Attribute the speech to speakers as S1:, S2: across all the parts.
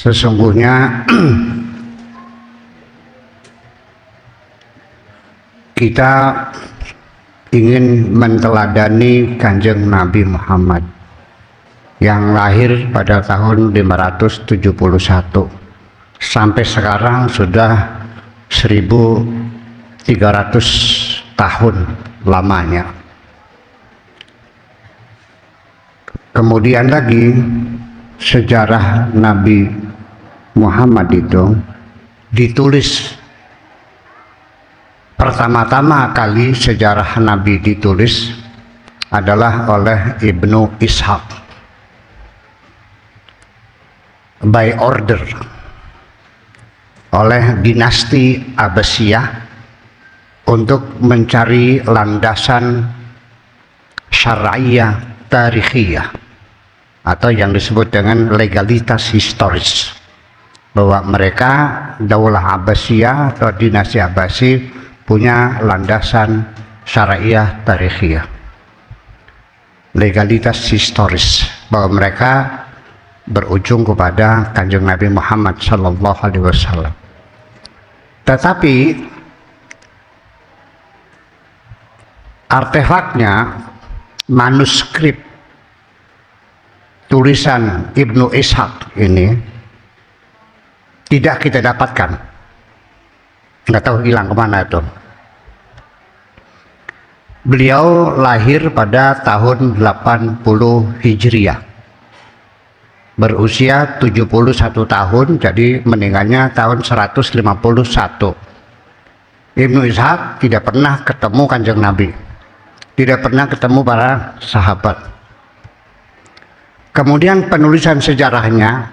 S1: Sesungguhnya kita ingin menteladani Kanjeng Nabi Muhammad yang lahir pada tahun 571 sampai sekarang sudah 1300 tahun lamanya. Kemudian lagi sejarah Nabi Muhammad itu ditulis pertama-tama kali sejarah Nabi ditulis adalah oleh Ibnu Ishaq by order oleh dinasti Abbasiyah untuk mencari landasan syariah tarikhiyah atau yang disebut dengan legalitas historis, bahwa mereka Daulah Abbasiyah atau dinasti Abbasi punya landasan syariah tarikhiyah, legalitas historis, bahwa mereka berujung kepada Kanjeng Nabi Muhammad Sallallahu Alaihi Wasallam. Tetapi artefaknya, manuskrip tulisan Ibnu Ishaq ini tidak kita dapatkan, nggak tahu hilang kemana itu. Beliau lahir pada tahun 80 Hijriah, berusia 71 tahun, jadi meninggalnya tahun 151. Ibnu Ishaq tidak pernah ketemu Kanjeng Nabi, tidak pernah ketemu para sahabat. Kemudian penulisan sejarahnya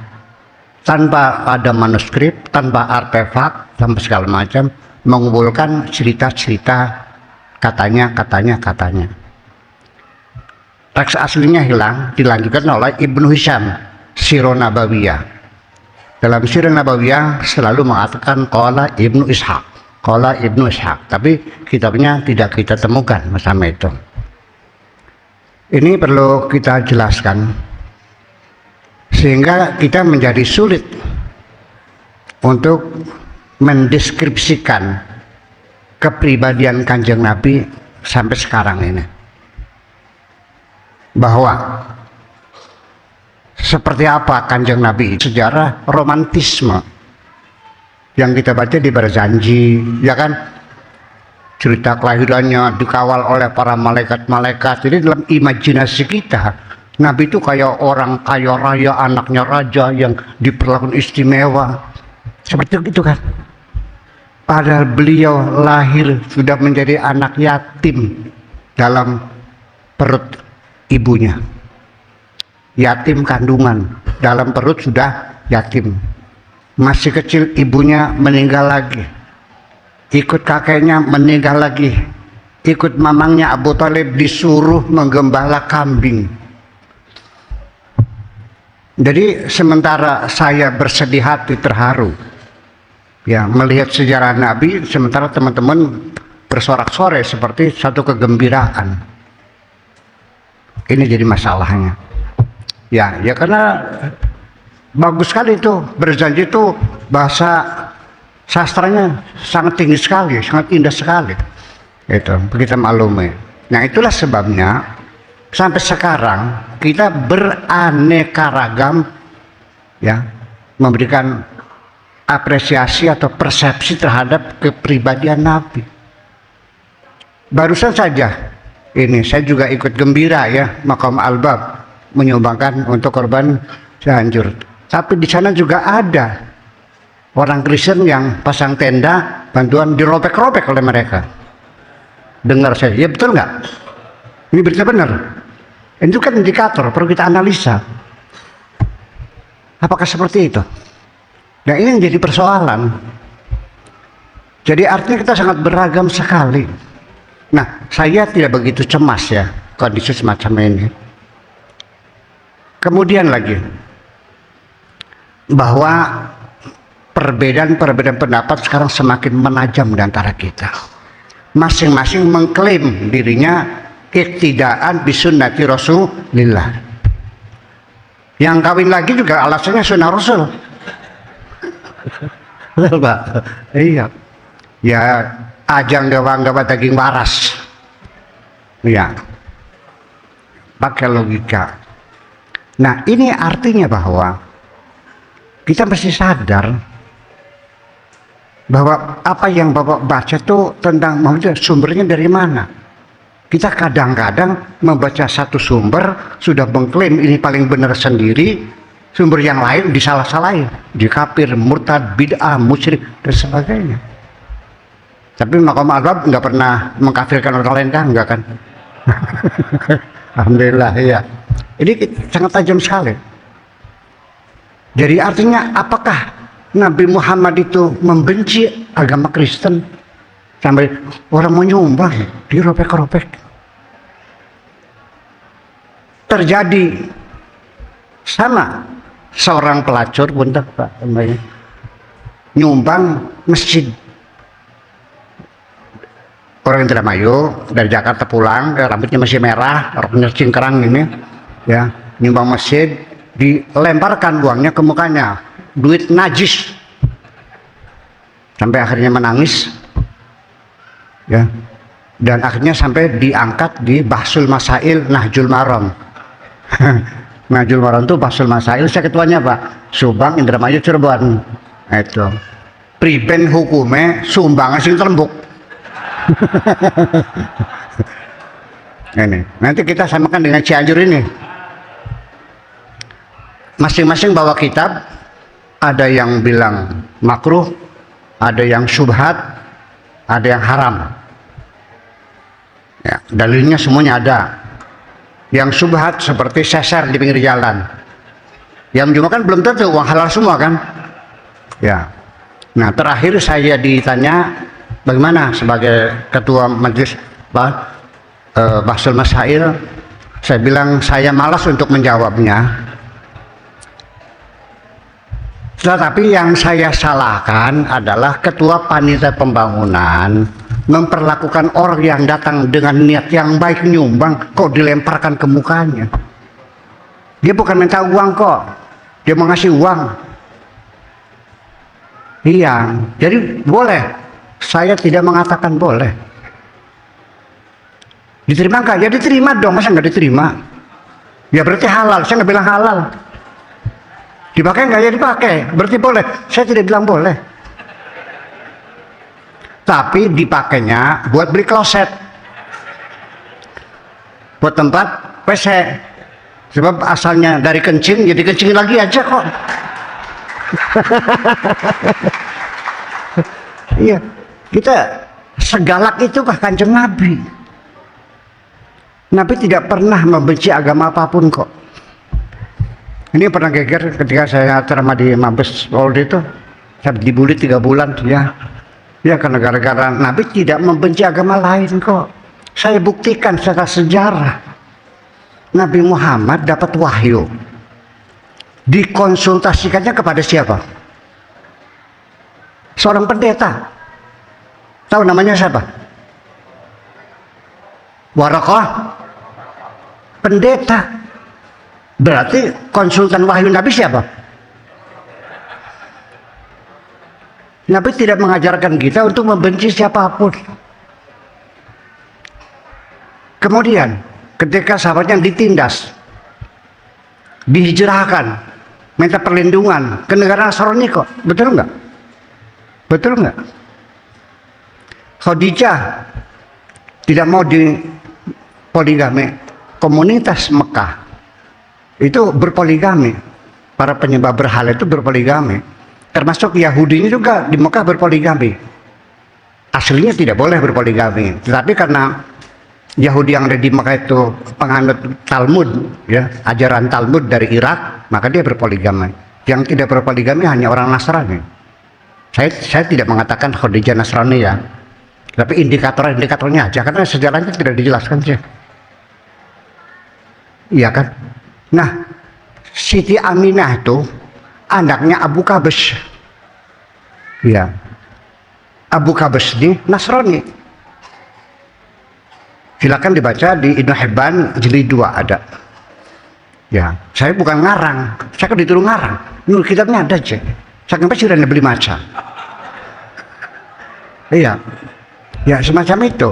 S1: tanpa ada manuskrip, tanpa artefak, tanpa segala macam, mengumpulkan cerita-cerita, katanya. Teks aslinya hilang, dilanjutkan oleh Ibnu Hisham, Sirah Nabawiyah. Dalam Sirah Nabawiyah selalu mengatakan qala Ibnu Ishaq, qala Ibnu Ishaq, tapi kitabnya tidak kita temukan bersama itu. Ini perlu kita jelaskan sehingga kita menjadi sulit untuk mendeskripsikan kepribadian Kanjeng Nabi sampai sekarang ini, bahwa seperti apa Kanjeng Nabi, sejarah romantisme yang kita baca di Berjanji, ya kan, cerita kelahirannya dikawal oleh para malaikat-malaikat. Jadi dalam imajinasi kita Nabi itu kayak orang kaya raya, anaknya raja yang diperlakukan istimewa, seperti itu kan. Padahal beliau lahir sudah menjadi anak yatim dalam perut ibunya, yatim kandungan, dalam perut sudah yatim. Masih kecil ibunya meninggal lagi, ikut kakeknya meninggal lagi, ikut mamangnya Abu Thalib disuruh menggembala kambing. Jadi sementara saya bersedih hati, terharu ya melihat sejarah Nabi, sementara teman-teman bersorak-sorai seperti satu kegembiraan. Ini jadi masalahnya. Ya karena bagus sekali itu, Berjanji itu bahasa sastranya sangat tinggi sekali, sangat indah sekali. Itu kita maklumi. Nah itulah sebabnya sampai sekarang kita beraneka ragam ya, memberikan apresiasi atau persepsi terhadap kepribadian Nabi. Barusan saja ini saya juga ikut gembira ya, Maqam Al-Bab menyumbangkan untuk korban Cianjur. Tapi di sana juga ada orang Kristen yang pasang tenda, bantuan dirobek-robek oleh mereka. Dengar saya, ya betul nggak? Ini berita benar. Itu kan indikator, perlu kita analisa. Apakah seperti itu? Nah ini yang jadi persoalan. Jadi artinya kita sangat beragam sekali. Nah saya tidak begitu cemas ya kondisi semacam ini. Kemudian lagi, bahwa perbedaan pendapat sekarang semakin menajam di antara kita. Masing-masing mengklaim dirinya iktidaan bisunnati Rasulillah. Yang kawin lagi juga alasannya sunnah Rasul. Betul, Pak. Iya. Ya, ajang gawa-gawa daging waras. Iya. Pakai logika. Nah, ini artinya bahwa kita mesti sadar bahwa apa yang Bapak baca itu tentang Muhammad sumbernya dari mana. Kita kadang-kadang membaca satu sumber sudah mengklaim ini paling benar sendiri, sumber yang lain disalah-salahin, dikafir, murtad, bid'ah, musyrik dan sebagainya. Tapi Maqam Al-Bab nggak pernah mengkafirkan orang lain kan, enggak kan? Alhamdulillah ya. Ini sangat tajam sekali. Jadi artinya apakah Nabi Muhammad itu membenci agama Kristen sampai orang mau nyumbang dirobek-robek? Terjadi sama seorang pelacur bunda Pak nyumbang masjid. Orang Indramayu dari Jakarta pulang, rambutnya masih merah, roknya cingkrang ini, ya, nyumbang masjid, dilemparkan uangnya ke mukanya, duit najis, sampai akhirnya menangis, ya, dan akhirnya sampai diangkat di Bahsul Masail Nahjul Maram. Nahjul Maram itu Bahsul Masail, saya ketuanya Pak, Subang, Indramayu, Cirebon, itu, priben hukumnya sumbangan sing terembuk. Ini nanti kita samakan dengan Cianjur ini. Masing-masing bawa kitab, ada yang bilang makruh, ada yang syubhat, ada yang haram. Ya, dalilnya semuanya ada. Yang syubhat seperti seser di pinggir jalan. Yang cuma kan belum tentu uang halal semua kan. Ya. Nah terakhir saya ditanya, bagaimana sebagai ketua majelis Bahsul Masail, saya bilang saya malas untuk menjawabnya. Tetapi yang saya salahkan adalah ketua panitia pembangunan memperlakukan orang yang datang dengan niat yang baik nyumbang kok dilemparkan ke mukanya. Dia bukan minta uang kok, dia mau ngasih uang. Iya, jadi boleh. Saya tidak mengatakan boleh. Diterima nggak? Ya diterima dong, masa nggak diterima? Ya berarti halal, saya nggak bilang halal. Dipakai nggak? Ya dipakai, berarti boleh. Saya tidak bilang boleh. Tapi dipakainya buat beli kloset, buat tempat WC. Sebab asalnya dari kencing, jadi kencingin lagi aja kok. Iya. Kita segalak itu kah Kanjeng Nabi? Nabi tidak pernah membenci agama apapun kok. Ini pernah geger ketika saya ceramah di Mabes Polri itu, saya dibully 3 bulan ya. Ya karena gara-gara Nabi tidak membenci agama lain kok. Saya buktikan secara sejarah. Nabi Muhammad dapat wahyu. Dikonsultasikannya kepada siapa? Seorang pendeta. Tahu namanya siapa? Warakah, pendeta. Berarti konsultan wahyu Nabi siapa? Nabi tidak mengajarkan kita untuk membenci siapapun. Kemudian ketika sahabatnya ditindas, dihijrahkan, minta perlindungan ke negara Nasrani kok, betul nggak? Betul nggak? Khadijah tidak mau di poligami. Komunitas Mekah itu berpoligami. Para penyembah berhala itu berpoligami. Termasuk Yahudi juga di Mekah berpoligami. Aslinya tidak boleh berpoligami. Tetapi karena Yahudi yang ada di Mekah itu penganut Talmud, ya, ajaran Talmud dari Irak, maka dia berpoligami. Yang tidak berpoligami hanya orang Nasrani. Saya tidak mengatakan Khadijah Nasrani ya. Tapi indikatornya aja, karena sejarahnya tidak dijelaskan sih. Iya kan? Nah, Siti Aminah itu anaknya Abu Qabas. Iya. Abu Qabas ini Nasrani. Silakan dibaca di Ibnu Hibban jilid 2 ada. Ya, saya bukan ngarang, saya kan dituduh ngarang. Nur kitabnya ada aja. saking pesirane beli maca. Iya, ya semacam itu.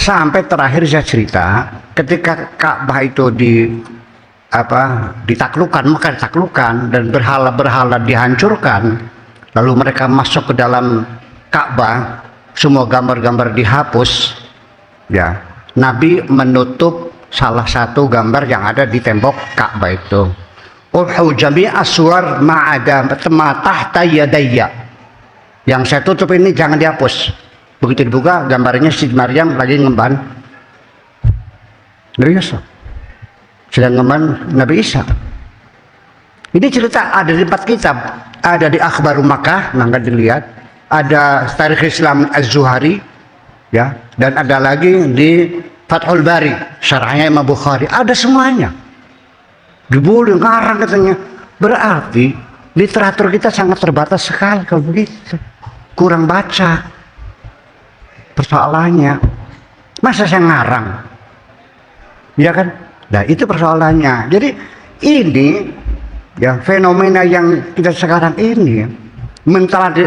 S1: Sampai terakhir saya cerita, ketika Ka'bah itu ditaklukkan, maka ditaklukkan dan berhala-berhala dihancurkan, lalu mereka masuk ke dalam Ka'bah, semua gambar-gambar dihapus. Ya, Nabi menutup salah satu gambar yang ada di tembok Ka'bah itu. Ulhu jami'a suwar ma'ada tahta yadayya. Yang saya tutup ini jangan dihapus. Begitu dibuka gambarnya Siti Maryam lagi ngemban Nabi Isa, sedang ngemban Nabi Isa. Ini cerita ada di 4 kitab, ada di Akhbaru Makkah, maka dilihat, ada Tarikh Islam Az-Zuhari, ya, dan ada lagi di Fathul Bari, syarahnya Imam Bukhari, ada semuanya. Diboleh ngarang katanya. Berarti literatur kita sangat terbatas sekali kalau begitu. Kurang baca. Persoalannya, masa saya ngarang, ya kan? Nah itu persoalannya. Jadi ini ya fenomena yang kita sekarang ini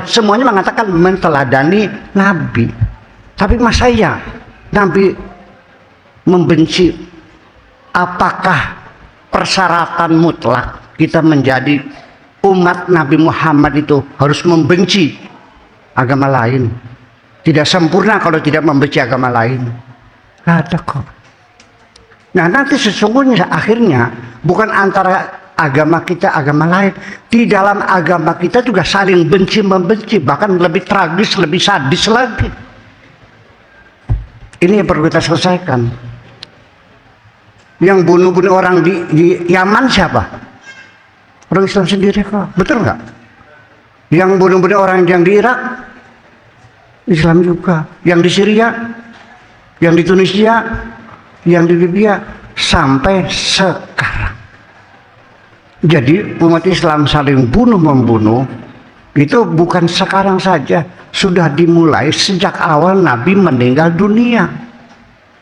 S1: semuanya mengatakan menteladani Nabi, tapi masa ya Nabi membenci? Apakah persyaratan mutlak kita menjadi umat Nabi Muhammad itu harus membenci agama lain? Tidak sempurna kalau tidak membenci agama lain. Nggak ada kok. Nah nanti sesungguhnya akhirnya bukan antara agama kita agama lain. Di dalam agama kita juga saling benci membenci, bahkan lebih tragis, lebih sadis lagi. Ini yang perlu kita selesaikan. Yang bunuh-bunuh orang di Yaman siapa? Orang Islam sendiri kok, betul nggak? Yang bunuh-bunuh orang yang di Irak, Islam juga. Yang di Syria, yang di Tunisia, yang di Libya, sampai sekarang. Jadi umat Islam saling bunuh-membunuh itu bukan sekarang saja, sudah dimulai sejak awal Nabi meninggal dunia.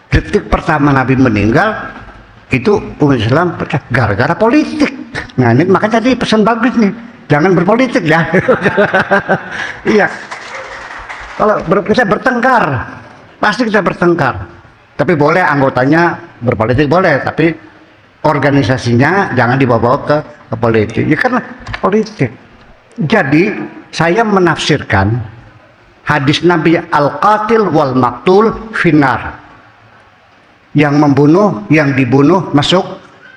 S1: Detik pertama Nabi meninggal itu umat Islam gara-gara politik. Nah ini makanya tadi pesan bagus nih, jangan berpolitik ya. Iya. Kalau kita bertengkar, pasti kita bertengkar. Tapi boleh anggotanya berpolitik boleh, tapi organisasinya jangan dibawa ke politik. Ya karena politik. Jadi saya menafsirkan hadis Nabi al-qatil wal maktul finar. Yang membunuh, yang dibunuh masuk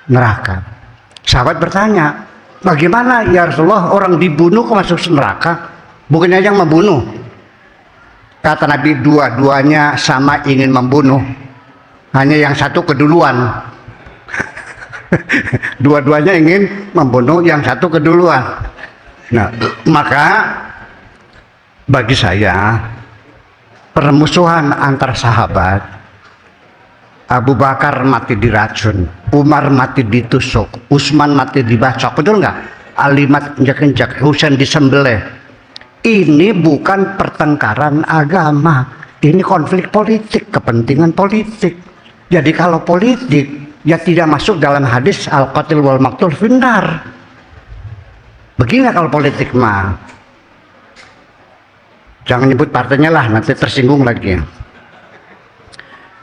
S1: neraka. Sahabat bertanya, bagaimana ya Rasulullah orang dibunuh kok masuk neraka? Bukannya yang membunuh? Kata Nabi, dua-duanya sama ingin membunuh, hanya yang satu keduluan. Dua-duanya ingin membunuh, yang satu keduluan. Nah, maka bagi saya permusuhan antar sahabat, Abu Bakar mati diracun, Umar mati ditusuk, Utsman mati dibacok, betul nggak? Ali mati injak-injak, Husain disembelih. Ini bukan pertengkaran agama, ini konflik politik, kepentingan politik. Jadi kalau politik, ya tidak masuk dalam hadis al-qatil wal maktul finnar. Begini kalau politik mah. Jangan nyebut partainya lah, nanti tersinggung lagi.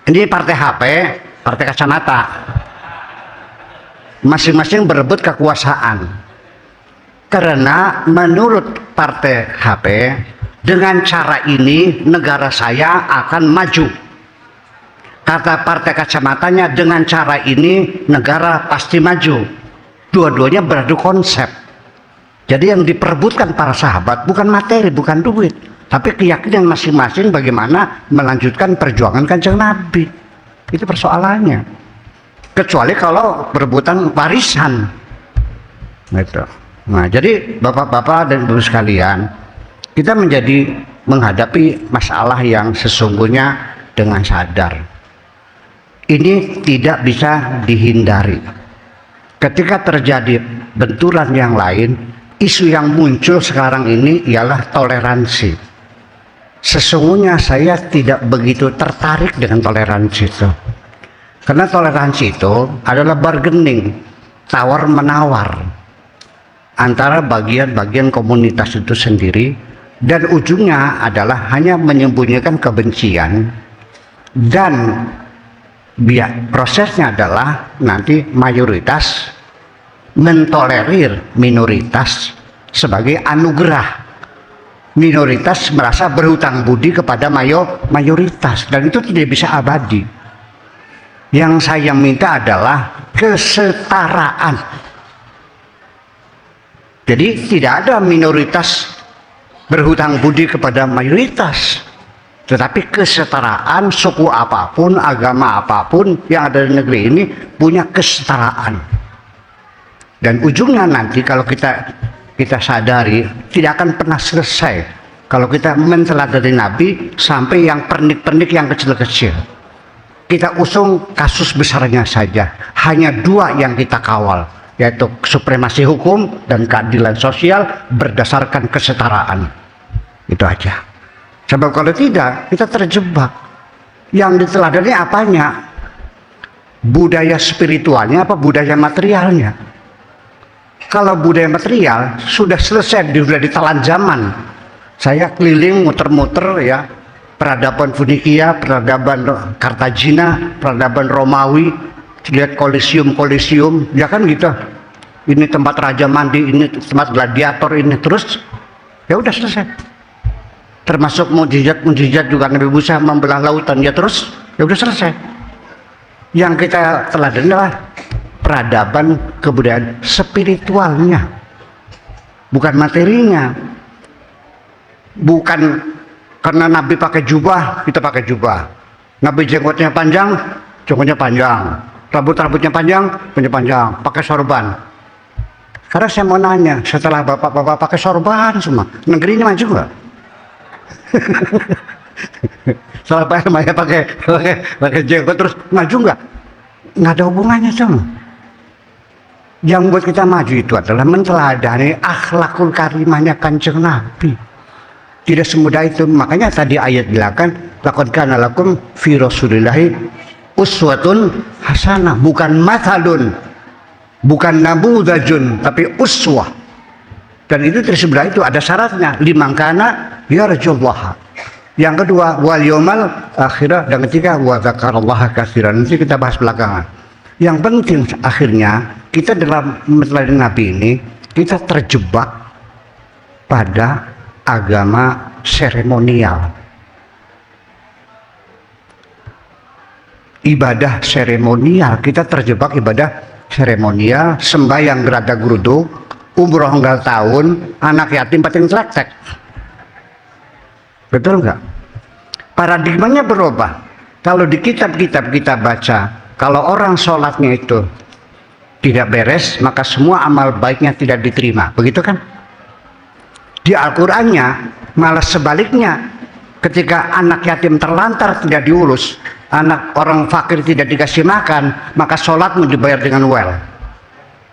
S1: Ini partai HP, partai kacamata. Masing-masing berebut kekuasaan. Karena menurut partai HP, dengan cara ini negara saya akan maju. Kata partai kacamatanya, dengan cara ini negara pasti maju. Dua-duanya beradu konsep. Jadi yang diperebutkan para sahabat bukan materi, bukan duit, tapi keyakinan masing-masing bagaimana melanjutkan perjuangan Kanjeng Nabi. Itu persoalannya. Kecuali kalau berebutan warisan. Gitu. Nah, jadi bapak-bapak dan ibu sekalian, kita menghadapi masalah yang sesungguhnya dengan sadar. Ini tidak bisa dihindari. Ketika terjadi benturan yang lain, isu yang muncul sekarang ini ialah toleransi. Sesungguhnya saya tidak begitu tertarik dengan toleransi itu. Karena toleransi itu adalah bargaining, tawar-menawar. antara bagian-bagian komunitas itu sendiri, dan ujungnya adalah hanya menyembunyikan kebencian, dan prosesnya adalah nanti mayoritas mentolerir minoritas sebagai anugerah. Minoritas merasa berhutang budi kepada mayoritas, dan itu tidak bisa abadi. Yang saya minta adalah kesetaraan. Jadi tidak ada minoritas berhutang budi kepada mayoritas, tetapi kesetaraan, suku apapun, agama apapun yang ada di negeri ini punya kesetaraan. Dan ujungnya nanti kalau kita sadari tidak akan pernah selesai kalau kita menteladani Nabi sampai yang pernik-pernik yang kecil-kecil. Kita usung kasus besarnya saja, hanya 2 yang kita kawal, yaitu supremasi hukum dan keadilan sosial berdasarkan kesetaraan. Itu aja. Sebab kalau tidak, kita terjebak. Yang diteladani apanya? Budaya spiritualnya apa budaya materialnya? Kalau budaya material sudah selesai, sudah ditelan zaman. Saya keliling muter-muter ya, peradaban Funikia, peradaban Kartagina, peradaban Romawi, lihat kolisium, ya kan gitu. Ini tempat raja mandi, ini tempat gladiator, ini terus ya udah selesai. Termasuk mujizat juga Nabi Musa membelah lautan, ya terus ya udah selesai. Yang kita teladani adalah peradaban kebudayaan spiritualnya, bukan materinya. Bukan karena Nabi pakai jubah, kita pakai jubah. Nabi jenggotnya panjang, jenggotnya panjang. Rambutnya panjang, panjang. Pakai sorban. Karena saya mau nanya, setelah bapak-bapak pakai sorban semua, negeri ini maju nggak? Setelah saya pakai jenggot terus maju nggak? Nggak ada hubungannya sama. Yang buat kita maju itu adalah menteladani akhlakul karimahnya Kanjeng Nabi. Tidak semudah itu. Makanya tadi ayat bilang, laqad kana lakum fi rasulillahi uswatun hasanah, bukan mathalun, bukan nabudajun, tapi uswah. Dan itu tidak semudah itu, ada syaratnya. Liman kana yarjullaha. Yang kedua wal yaumal akhirah, dan ketiga wa dzakarallaha katsiran. Nanti kita bahas belakangan. Yang penting akhirnya kita dalam meneladani Nabi ini, kita terjebak pada agama seremonial, ibadah seremonial. Kita terjebak ibadah seremonial, sembahyang gerada geruduk, umroh enggak tahun, anak yatim pating trektek. Betul nggak? Paradigmanya berubah. Kalau di kitab-kitab kita baca, kalau orang sholatnya itu tidak beres, maka semua amal baiknya tidak diterima. Begitu kan? Di Al-Qur'annya malah sebaliknya, ketika anak yatim terlantar tidak diurus, anak orang fakir tidak dikasih makan, maka sholatmu dibayar dengan well.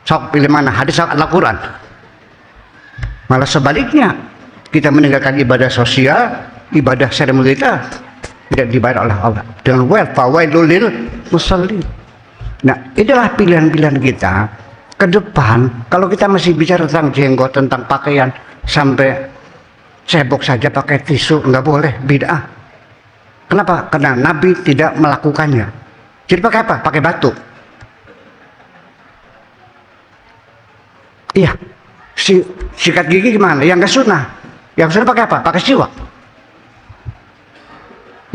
S1: Sok pilih mana, hadis atau Al-Quran? Malah sebaliknya, kita meninggalkan ibadah sosial, ibadah seremonial kita tidak dibayar oleh Allah dengan well. Fawailul lil musallin. Nah, inilah pilihan-pilihan kita ke depan. Kalau kita masih bicara tentang jenggot, tentang pakaian, sampai cebok saja pakai tisu, nggak boleh, bid'ah. Kenapa? Karena Nabi tidak melakukannya. Jadi pakai apa? Pakai batu. Iya. Sikat gigi gimana? Yang nggak sunnah. Yang sunnah pakai apa? Pakai siwak.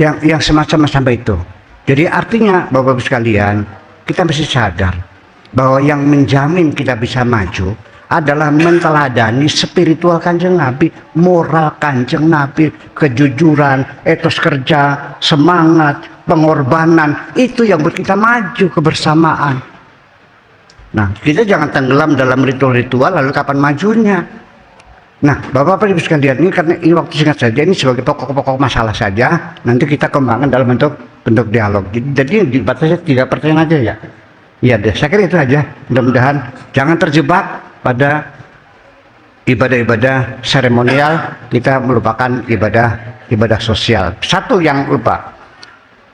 S1: Yang semacam itu. Jadi artinya Bapak-Bapak sekalian, kita mesti sadar bahwa yang menjamin kita bisa maju adalah menteladani spiritual Kanjeng Nabi, moral Kanjeng Nabi, kejujuran, etos kerja, semangat, pengorbanan. Itu yang buat kita maju kebersamaan. Nah, kita jangan tenggelam dalam ritual-ritual lalu kapan majunya. Nah, Bapak-Bapak Ibu sekalian, ini karena ini waktu singkat saja, ini sebagai pokok-pokok masalah saja, nanti kita kembangkan dalam bentuk dialog. Jadi dibatasi 3 pertanyaan aja ya. Iya deh, saya kira itu aja. Mudah-mudahan jangan terjebak pada ibadah-ibadah seremonial, kita melupakan ibadah sosial. Satu yang lupa,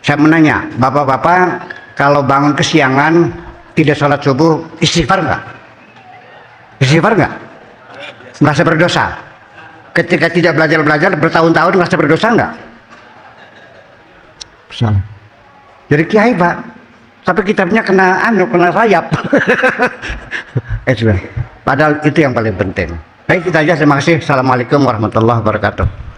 S1: saya menanya, Bapak-Bapak kalau bangun kesiangan tidak sholat subuh, istighfar nggak? Istighfar nggak? merasa berdosa. Ketika tidak belajar bertahun-tahun merasa berdosa enggak? Salah. Jadi kiai Pak, tapi kitabnya kena sayap. Sudah. Padahal itu yang paling penting. Baik, kita aja. Terima kasih. Assalamualaikum warahmatullahi wabarakatuh.